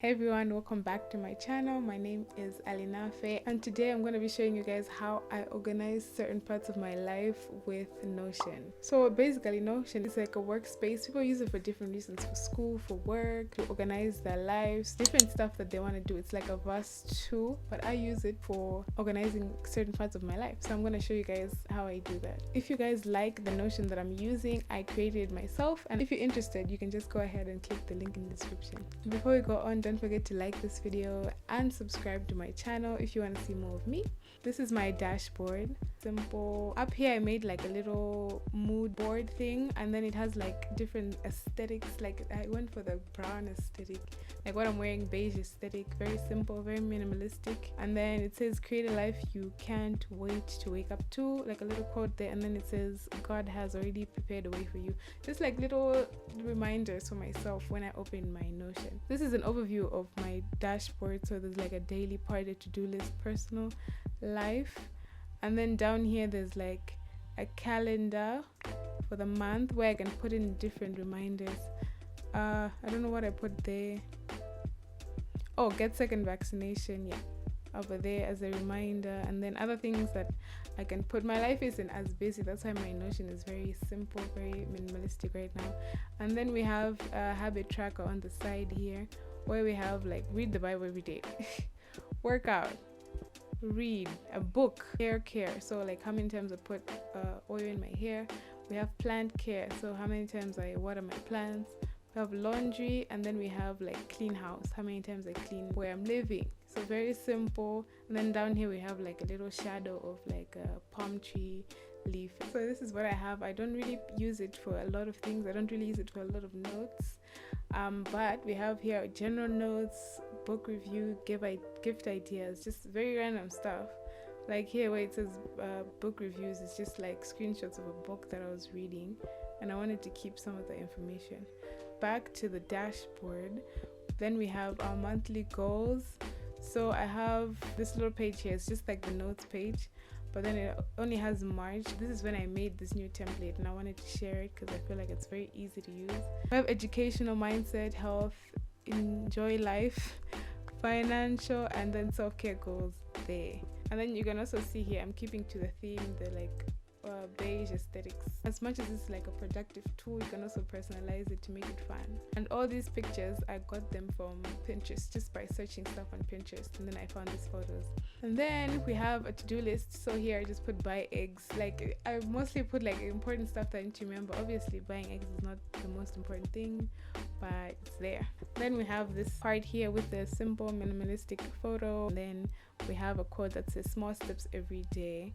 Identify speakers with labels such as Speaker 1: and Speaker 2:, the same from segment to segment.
Speaker 1: Hey everyone, welcome back to my channel. My name is Alinafe, and today I'm going to be showing you guys how I organize certain parts of my life with Notion. So basically Notion is like a workspace. People use it for different reasons, for school, for work, to organize their lives, different stuff that they want to do. It's like a vast tool, but I use it for organizing certain parts of my life. So I'm going to show you guys how I do that. If you guys like the Notion that I'm using, I created it myself, and if you're interested, you can just go ahead and click the link in the description. Before we go on, don't forget to like this video and subscribe to my channel if you want to see more of me. This is my dashboard. Simple. Up here I made like a little mood board thing, and then it has like different aesthetics. Like I went for the brown aesthetic, like what I'm wearing, beige aesthetic. Very simple, very minimalistic. And then it says create a life you can't wait to wake up to, like a little quote there, and then it says God has already prepared a way for you. Just like little reminders for myself when I open my Notion. This is an overview of my dashboard. So there's like a daily part, a to-do list, personal life, and then down here there's like a calendar for the month where I can put in different reminders. I don't know what I put there. Oh, get second vaccination, yeah, over there as a reminder. And then other things that I can put. My life isn't as busy, that's why my Notion is very simple, very minimalistic right now. And then we have a habit tracker on the side here, where we have like read the Bible every day, work out, read a book, hair care, so like how many times I put oil in my hair. We have plant care, so how many times I water my plants. We have laundry, and then we have like clean house, how many times I clean where I'm living. So very simple. And then down here we have like a little shadow of like a palm tree leaf. So this is what I have. I don't really use it for a lot of things. I don't really use it for a lot of notes, but we have here general notes, book review, gift ideas, just very random stuff. Like here where it says book reviews, it's just like screenshots of a book that I was reading, and I wanted to keep some of the information. Back to the dashboard, then we have our monthly goals. So I have this little page here. It's just like the notes page, but then it only has March. This is when I made this new template, and I wanted to share it because I feel like it's very easy to use. We have educational, mindset, health, enjoy life, financial, and then self-care goals there. And then you can also see here I'm keeping to the theme, the like beige aesthetics. As much as it's like a productive tool, you can also personalize it to make it fun. And all these pictures, I got them from Pinterest, just by searching stuff on Pinterest, and then I found these photos. And then we have a to-do list. So here I just put buy eggs. Like I mostly put like important stuff that I need to remember. Obviously buying eggs is not the most important thing, but it's there. Then we have this part here with the simple minimalistic photo. And then we have a quote that says small steps every day.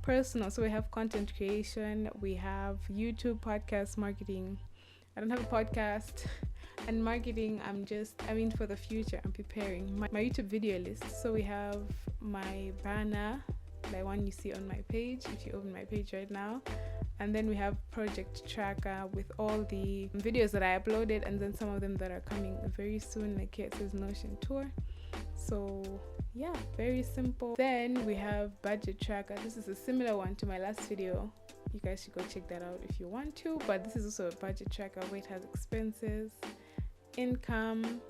Speaker 1: Personal, so we have content creation, we have YouTube, podcast, marketing. I don't have a podcast. And marketing, for the future, I'm preparing my YouTube video list. So we have my banner, the one you see on my page if you open my page right now. And then we have project tracker with all the videos that I uploaded, and then some of them that are coming very soon. Like here it says Notion tour. So yeah, very simple. Then we have budget tracker. This is a similar one to my last video. You guys should go check that out if you want to, but this is also a budget tracker where it has expenses, income,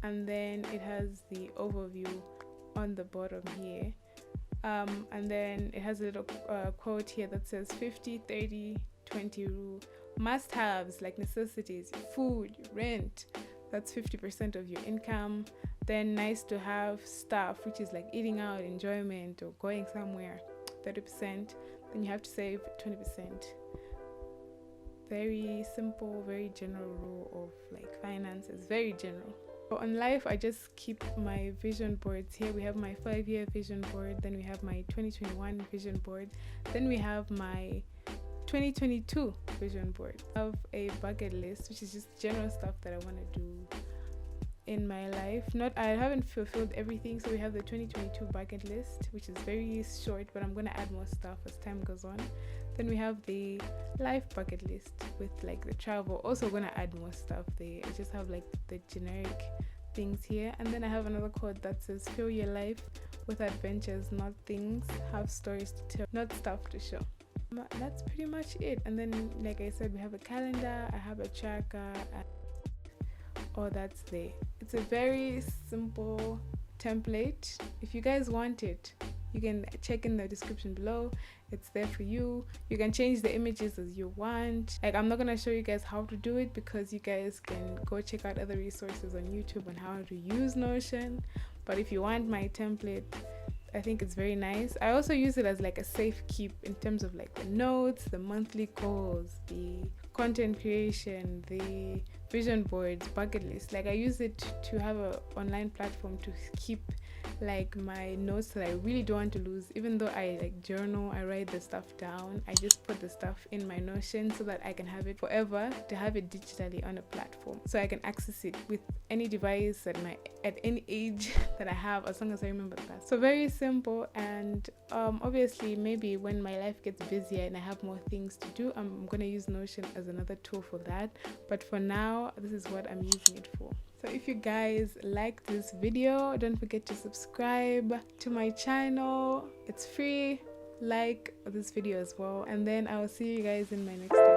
Speaker 1: and then it has the overview on the bottom here. And then it has a little quote here that says 50-30-20 rule. Must-haves, like necessities, food, rent, that's 50% of your income. Then nice to have stuff, which is like eating out, enjoyment, or going somewhere, 30%. Then you have to save 20%. Very simple, very general rule of like finances, very general. So on life, I just keep my vision boards here. We have my 5-year vision board, then we have my 2021 vision board, then we have my 2022 vision board. I have a bucket list, which is just general stuff that I want to do in my life. I haven't fulfilled everything, so we have the 2022 bucket list, which is very short, but I'm going to add more stuff as time goes on. Then we have the life bucket list with like the travel, also going to add more stuff there. I just have like the generic things here. And then I have another quote that says fill your life with adventures, not things, have stories to tell, not stuff to show. That's pretty much it. And then like I said, we have a calendar, I have a tracker, all that's there. It's a very simple template. If you guys want it, you can check in the description below. It's there for you. You can change the images as you want. Like, I'm not gonna show you guys how to do it because you guys can go check out other resources on YouTube on how to use Notion. But if you want my template, I think it's very nice. I also use it as like a safe keep in terms of like the notes, the monthly goals, the content creation, the vision boards, bucket list. Like, I use it to have an online platform to keep like my notes that I really don't want to lose. Even though I like journal, I write the stuff down, I just put the stuff in my Notion so that I can have it forever, to have it digitally on a platform so I can access it with any device at any age that I have, as long as I remember that. So very simple. And obviously maybe when my life gets busier and I have more things to do, I'm gonna use Notion as another tool for that. But for now, this is what I'm using it for. So if you guys like this video, don't forget to subscribe to my channel. It's free. Like this video as well, and then I will see you guys in my next one.